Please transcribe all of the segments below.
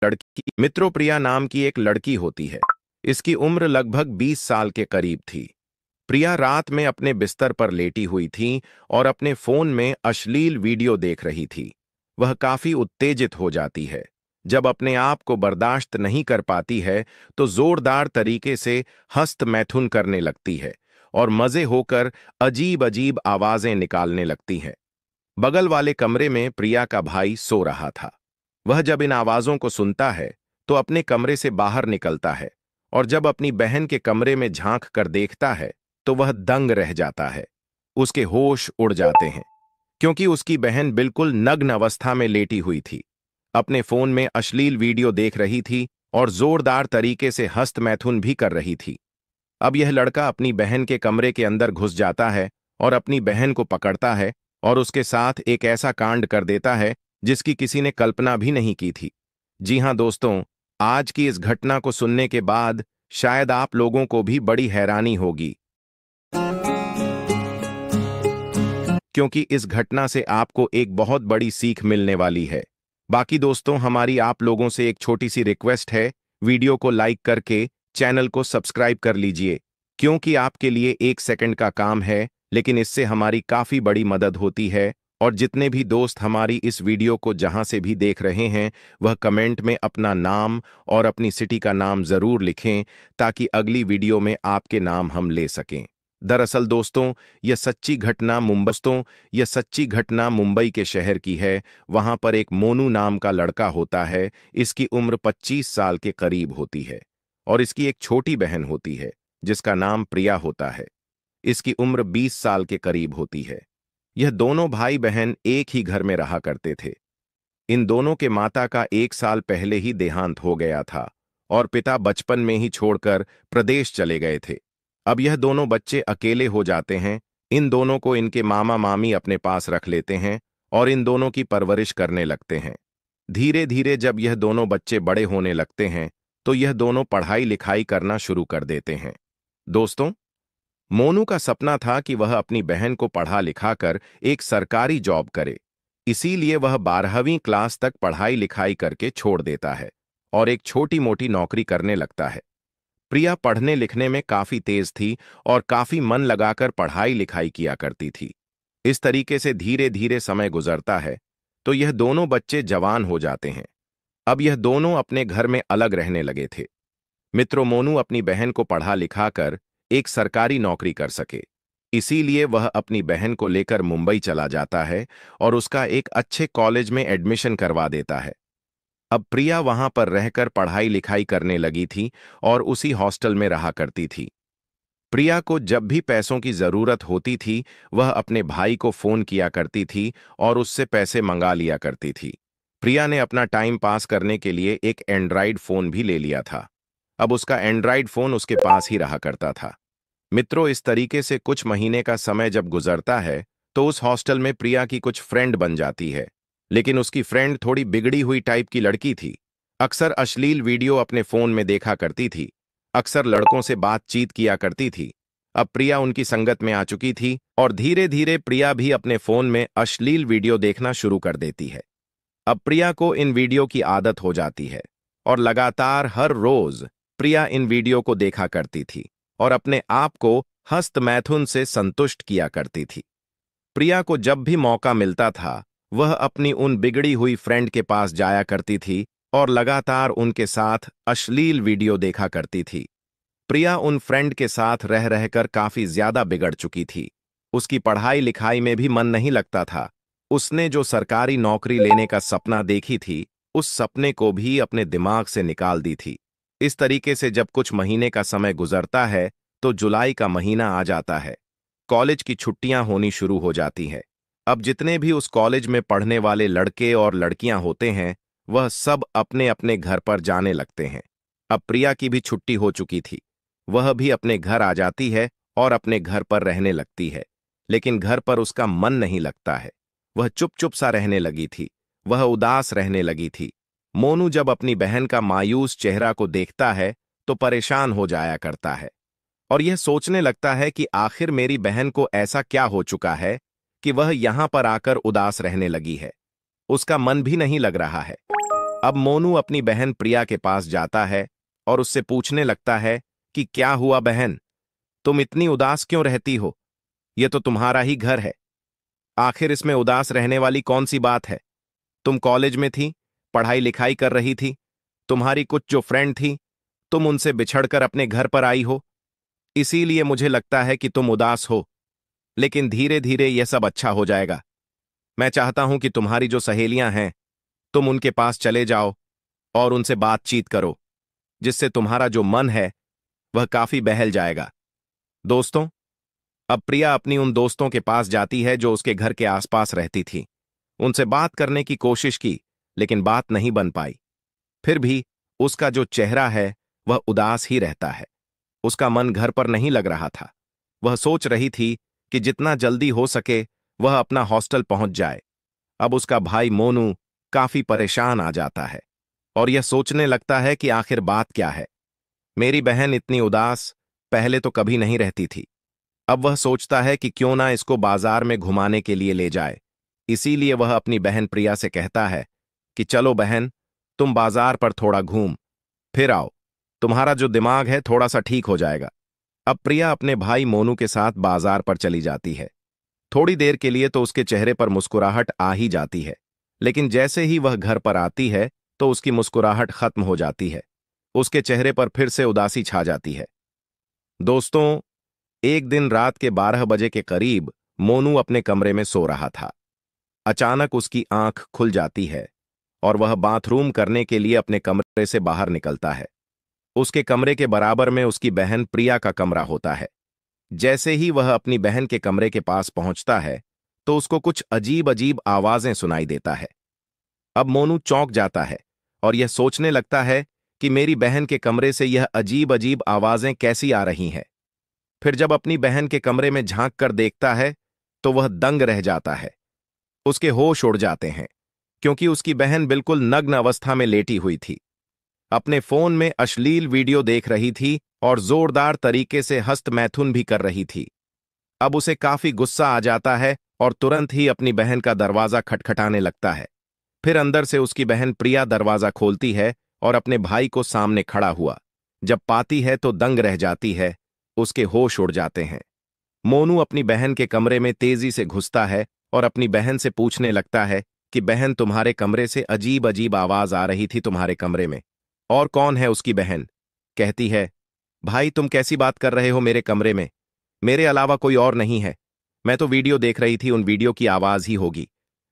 लड़की मित्रों, प्रिया नाम की एक लड़की होती है। इसकी उम्र लगभग 20 साल के करीब थी। प्रिया रात में अपने बिस्तर पर लेटी हुई थी और अपने फोन में अश्लील वीडियो देख रही थी। वह काफी उत्तेजित हो जाती है। जब अपने आप को बर्दाश्त नहीं कर पाती है तो जोरदार तरीके से हस्त मैथुन करने लगती है और मजे होकर अजीब अजीब आवाजें निकालने लगती हैं। बगल वाले कमरे में प्रिया का भाई सो रहा था। वह जब इन आवाजों को सुनता है तो अपने कमरे से बाहर निकलता है और जब अपनी बहन के कमरे में झांक कर देखता है तो वह दंग रह जाता है। उसके होश उड़ जाते हैं क्योंकि उसकी बहन बिल्कुल नग्न अवस्था में लेटी हुई थी, अपने फोन में अश्लील वीडियो देख रही थी और जोरदार तरीके से हस्त मैथुन भी कर रही थी। अब यह लड़का अपनी बहन के कमरे के अंदर घुस जाता है और अपनी बहन को पकड़ता है और उसके साथ एक ऐसा कांड कर देता है जिसकी किसी ने कल्पना भी नहीं की थी। जी हां दोस्तों, आज की इस घटना को सुनने के बाद शायद आप लोगों को भी बड़ी हैरानी होगी, क्योंकि इस घटना से आपको एक बहुत बड़ी सीख मिलने वाली है। बाकी दोस्तों, हमारी आप लोगों से एक छोटी सी रिक्वेस्ट है, वीडियो को लाइक करके चैनल को सब्सक्राइब कर लीजिए, क्योंकि आपके लिए 1 सेकंड का काम है, लेकिन इससे हमारी काफी बड़ी मदद होती है। और जितने भी दोस्त हमारी इस वीडियो को जहां से भी देख रहे हैं, वह कमेंट में अपना नाम और अपनी सिटी का नाम जरूर लिखें ताकि अगली वीडियो में आपके नाम हम ले सकें। दरअसल दोस्तों, यह सच्ची घटना मुंबई के शहर की है। वहां पर एक मोनू नाम का लड़का होता है। इसकी उम्र 25 साल के करीब होती है और इसकी एक छोटी बहन होती है जिसका नाम प्रिया होता है। इसकी उम्र 20 साल के करीब होती है। यह दोनों भाई बहन एक ही घर में रहा करते थे। इन दोनों के माता का 1 साल पहले ही देहांत हो गया था और पिता बचपन में ही छोड़कर प्रदेश चले गए थे। अब यह दोनों बच्चे अकेले हो जाते हैं। इन दोनों को इनके मामा मामी अपने पास रख लेते हैं और इन दोनों की परवरिश करने लगते हैं। धीरे धीरे जब यह दोनों बच्चे बड़े होने लगते हैं तो यह दोनों पढ़ाई लिखाई करना शुरू कर देते हैं। दोस्तों, मोनू का सपना था कि वह अपनी बहन को पढ़ा लिखाकर एक सरकारी जॉब करे। इसीलिए वह 12वीं क्लास तक पढ़ाई लिखाई करके छोड़ देता है और एक छोटी मोटी नौकरी करने लगता है। प्रिया पढ़ने लिखने में काफी तेज थी और काफी मन लगाकर पढ़ाई लिखाई किया करती थी। इस तरीके से धीरे धीरे समय गुजरता है तो यह दोनों बच्चे जवान हो जाते हैं। अब यह दोनों अपने घर में अलग रहने लगे थे। मित्रों, मोनू अपनी बहन को पढ़ा लिखाकर एक सरकारी नौकरी कर सके, इसीलिए वह अपनी बहन को लेकर मुंबई चला जाता है और उसका एक अच्छे कॉलेज में एडमिशन करवा देता है। अब प्रिया वहां पर रहकर पढ़ाई लिखाई करने लगी थी और उसी हॉस्टल में रहा करती थी। प्रिया को जब भी पैसों की जरूरत होती थी वह अपने भाई को फोन किया करती थी और उससे पैसे मंगा लिया करती थी। प्रिया ने अपना टाइम पास करने के लिए एक एंड्रॉइड फोन भी ले लिया था। अब उसका एंड्रॉइड फोन उसके पास ही रहा करता था। मित्रों, इस तरीके से कुछ महीने का समय जब गुजरता है तो उस हॉस्टल में प्रिया की कुछ फ्रेंड बन जाती है। लेकिन उसकी फ्रेंड थोड़ी बिगड़ी हुई टाइप की लड़की थी। अक्सर अश्लील वीडियो अपने फोन में देखा करती थी, अक्सर लड़कों से बातचीत किया करती थी। अब प्रिया उनकी संगत में आ चुकी थी और धीरे धीरे प्रिया भी अपने फोन में अश्लील वीडियो देखना शुरू कर देती है। अब प्रिया को इन वीडियो की आदत हो जाती है और लगातार हर रोज प्रिया इन वीडियो को देखा करती थी और अपने आप को हस्त मैथुन से संतुष्ट किया करती थी। प्रिया को जब भी मौका मिलता था वह अपनी उन बिगड़ी हुई फ्रेंड के पास जाया करती थी और लगातार उनके साथ अश्लील वीडियो देखा करती थी। प्रिया उन फ्रेंड के साथ रह रहकर काफी ज्यादा बिगड़ चुकी थी। उसकी पढ़ाई लिखाई में भी मन नहीं लगता था। उसने जो सरकारी नौकरी लेने का सपना देखी थी उस सपने को भी अपने दिमाग से निकाल दी थी। इस तरीके से जब कुछ महीने का समय गुजरता है तो जुलाई का महीना आ जाता है। कॉलेज की छुट्टियां होनी शुरू हो जाती है। अब जितने भी उस कॉलेज में पढ़ने वाले लड़के और लड़कियां होते हैं वह सब अपने अपने घर पर जाने लगते हैं। अब प्रिया की भी छुट्टी हो चुकी थी। वह भी अपने घर आ जाती है और अपने घर पर रहने लगती है। लेकिन घर पर उसका मन नहीं लगता है। वह चुप चुप सा रहने लगी थी। वह उदास रहने लगी थी। मोनू जब अपनी बहन का मायूस चेहरा को देखता है तो परेशान हो जाया करता है और यह सोचने लगता है कि आखिर मेरी बहन को ऐसा क्या हो चुका है कि वह यहां पर आकर उदास रहने लगी है। उसका मन भी नहीं लग रहा है। अब मोनू अपनी बहन प्रिया के पास जाता है और उससे पूछने लगता है कि क्या हुआ बहन, तुम इतनी उदास क्यों रहती हो? यह तो तुम्हारा ही घर है। आखिर इसमें उदास रहने वाली कौन सी बात है? तुम कॉलेज में थी, पढ़ाई लिखाई कर रही थी, तुम्हारी कुछ जो फ्रेंड थी, तुम उनसे बिछड़कर अपने घर पर आई हो, इसीलिए मुझे लगता है कि तुम उदास हो। लेकिन धीरे धीरे यह सब अच्छा हो जाएगा। मैं चाहता हूं कि तुम्हारी जो सहेलियां हैं, तुम उनके पास चले जाओ और उनसे बातचीत करो, जिससे तुम्हारा जो मन है वह काफी बहल जाएगा। दोस्तों, अब प्रिया अपनी उन दोस्तों के पास जाती है जो उसके घर के आसपास रहती थी। उनसे बात करने की कोशिश की, लेकिन बात नहीं बन पाई। फिर भी उसका जो चेहरा है वह उदास ही रहता है। उसका मन घर पर नहीं लग रहा था। वह सोच रही थी कि जितना जल्दी हो सके वह अपना हॉस्टल पहुंच जाए। अब उसका भाई मोनू काफी परेशान आ जाता है और यह सोचने लगता है कि आखिर बात क्या है। मेरी बहन इतनी उदास पहले तो कभी नहीं रहती थी। अब वह सोचता है कि क्यों ना इसको बाजार में घुमाने के लिए ले जाए। इसीलिए वह अपनी बहन प्रिया से कहता है कि चलो बहन, तुम बाजार पर थोड़ा घूम फिर आओ, तुम्हारा जो दिमाग है थोड़ा सा ठीक हो जाएगा। अब प्रिया अपने भाई मोनू के साथ बाजार पर चली जाती है। थोड़ी देर के लिए तो उसके चेहरे पर मुस्कुराहट आ ही जाती है, लेकिन जैसे ही वह घर पर आती है तो उसकी मुस्कुराहट खत्म हो जाती है। उसके चेहरे पर फिर से उदासी छा जाती है। दोस्तों, एक दिन रात के 12 बजे के करीब मोनू अपने कमरे में सो रहा था। अचानक उसकी आंख खुल जाती है और वह बाथरूम करने के लिए अपने कमरे से बाहर निकलता है। उसके कमरे के बराबर में उसकी बहन प्रिया का कमरा होता है। जैसे ही वह अपनी बहन के कमरे के पास पहुंचता है तो उसको कुछ अजीब अजीब आवाजें सुनाई देता है। अब मोनू चौंक जाता है और यह सोचने लगता है कि मेरी बहन के कमरे से यह अजीब अजीब आवाजें कैसी आ रही हैं। फिर जब अपनी बहन के कमरे में झांक कर देखता है तो वह दंग रह जाता है। उसके होश उड़ जाते हैं, क्योंकि उसकी बहन बिल्कुल नग्न अवस्था में लेटी हुई थी। अपने फोन में अश्लील वीडियो देख रही थी और जोरदार तरीके से हस्त मैथुन भी कर रही थी। अब उसे काफी गुस्सा आ जाता है और तुरंत ही अपनी बहन का दरवाजा खटखटाने लगता है। फिर अंदर से उसकी बहन प्रिया दरवाजा खोलती है और अपने भाई को सामने खड़ा हुआ जब पाती है तो दंग रह जाती है। उसके होश उड़ जाते हैं। मोनू अपनी बहन के कमरे में तेजी से घुसता है और अपनी बहन से पूछने लगता है कि बहन, तुम्हारे कमरे से अजीब अजीब आवाज आ रही थी तुम्हारे कमरे में, और कौन है? उसकी बहन कहती है, भाई तुम कैसी बात कर रहे हो मेरे कमरे में? मेरे अलावा कोई और नहीं है। मैं तो वीडियो देख रही थी, उन वीडियो की आवाज ही होगी।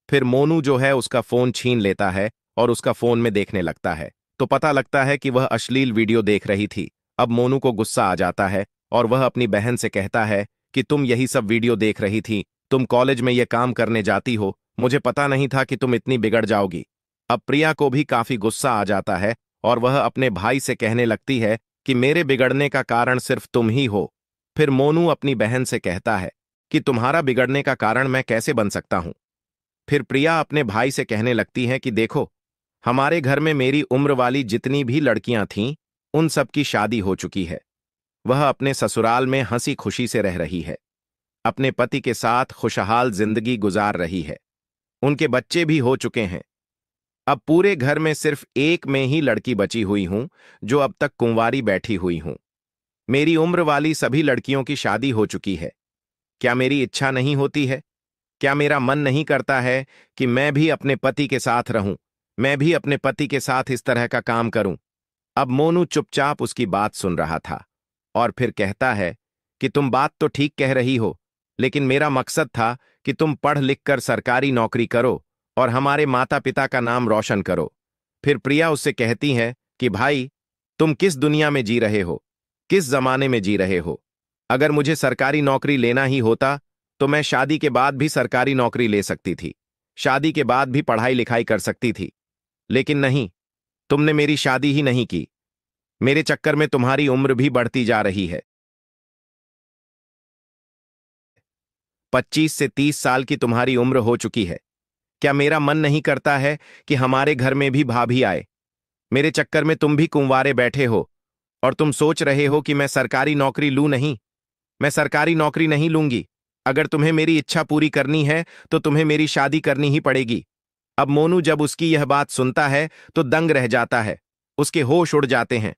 फिर मोनू जो है उसका फोन छीन लेता है और उसका फोन में देखने लगता है तो पता लगता है कि वह अश्लील वीडियो देख रही थी। अब मोनू को गुस्सा आ जाता है और वह अपनी बहन से कहता है कि तुम यही सब वीडियो देख रही थी, तुम कॉलेज में यह काम करने जाती हो, मुझे पता नहीं था कि तुम इतनी बिगड़ जाओगी। अब प्रिया को भी काफी गुस्सा आ जाता है और वह अपने भाई से कहने लगती है कि मेरे बिगड़ने का कारण सिर्फ तुम ही हो। फिर मोनू अपनी बहन से कहता है कि तुम्हारा बिगड़ने का कारण मैं कैसे बन सकता हूं। फिर प्रिया अपने भाई से कहने लगती है कि देखो, हमारे घर में मेरी उम्र वाली जितनी भी लड़कियां थीं, उन सब की शादी हो चुकी है। वह अपने ससुराल में हंसी खुशी से रह रही है, अपने पति के साथ खुशहाल जिंदगी गुजार रही है। उनके बच्चे भी हो चुके हैं। अब पूरे घर में सिर्फ एक में ही लड़की बची हुई हूं, जो अब तक कुंवारी बैठी हुई हूं। मेरी उम्र वाली सभी लड़कियों की शादी हो चुकी है। क्या मेरी इच्छा नहीं होती है? क्या मेरा मन नहीं करता है कि मैं भी अपने पति के साथ रहूं, मैं भी अपने पति के साथ इस तरह का काम करूं? अब मोनू चुपचाप उसकी बात सुन रहा था और फिर कहता है कि तुम बात तो ठीक कह रही हो, लेकिन मेरा मकसद था कि तुम पढ़ लिख कर सरकारी नौकरी करो और हमारे माता पिता का नाम रोशन करो। फिर प्रिया उससे कहती है कि भाई, तुम किस दुनिया में जी रहे हो, किस जमाने में जी रहे हो? अगर मुझे सरकारी नौकरी लेना ही होता तो मैं शादी के बाद भी सरकारी नौकरी ले सकती थी, शादी के बाद भी पढ़ाई लिखाई कर सकती थी। लेकिन नहीं, तुमने मेरी शादी ही नहीं की। मेरे चक्कर में तुम्हारी उम्र भी बढ़ती जा रही है। 25 से 30 साल की तुम्हारी उम्र हो चुकी है। क्या मेरा मन नहीं करता है कि हमारे घर में भी भाभी आए? मेरे चक्कर में तुम भी कुंवारे बैठे हो और तुम सोच रहे हो कि मैं सरकारी नौकरी लूं। नहीं, मैं सरकारी नौकरी नहीं लूंगी। अगर तुम्हें मेरी इच्छा पूरी करनी है तो तुम्हें मेरी शादी करनी ही पड़ेगी। अब मोनू जब उसकी यह बात सुनता है तो दंग रह जाता है, उसके होश उड़ जाते हैं।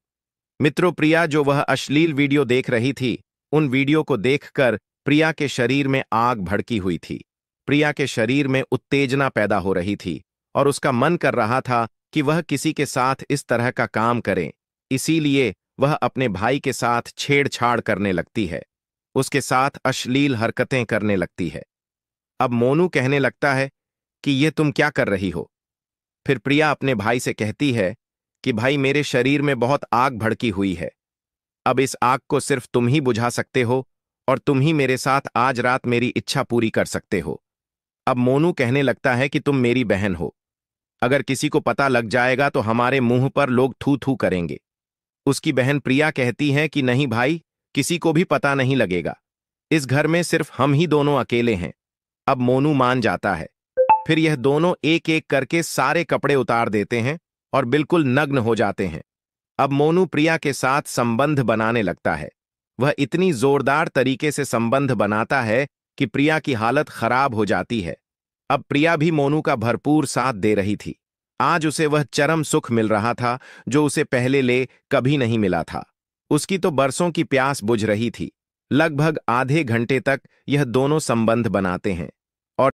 मित्रों, प्रिया जो वह अश्लील वीडियो देख रही थी, उन वीडियो को देखकर प्रिया के शरीर में आग भड़की हुई थी। प्रिया के शरीर में उत्तेजना पैदा हो रही थी और उसका मन कर रहा था कि वह किसी के साथ इस तरह का काम करे। इसीलिए वह अपने भाई के साथ छेड़छाड़ करने लगती है, उसके साथ अश्लील हरकतें करने लगती है। अब मोनू कहने लगता है कि ये तुम क्या कर रही हो। फिर प्रिया अपने भाई से कहती है कि भाई, मेरे शरीर में बहुत आग भड़की हुई है। अब इस आग को सिर्फ तुम ही बुझा सकते हो और तुम ही मेरे साथ आज रात मेरी इच्छा पूरी कर सकते हो। अब मोनू कहने लगता है कि तुम मेरी बहन हो, अगर किसी को पता लग जाएगा तो हमारे मुंह पर लोग थू थू करेंगे। उसकी बहन प्रिया कहती है कि नहीं भाई, किसी को भी पता नहीं लगेगा, इस घर में सिर्फ हम ही दोनों अकेले हैं। अब मोनू मान जाता है। फिर यह दोनों एक एक करके सारे कपड़े उतार देते हैं और बिल्कुल नग्न हो जाते हैं। अब मोनू प्रिया के साथ संबंध बनाने लगता है। वह इतनी जोरदार तरीके से संबंध बनाता है कि प्रिया की हालत खराब हो जाती है। अब प्रिया भी मोनू का भरपूर साथ दे रही थी। आज उसे वह चरम सुख मिल रहा था जो उसे पहले ले कभी नहीं मिला था। उसकी तो बरसों की प्यास बुझ रही थी। लगभग आधे घंटे तक यह दोनों संबंध बनाते हैं।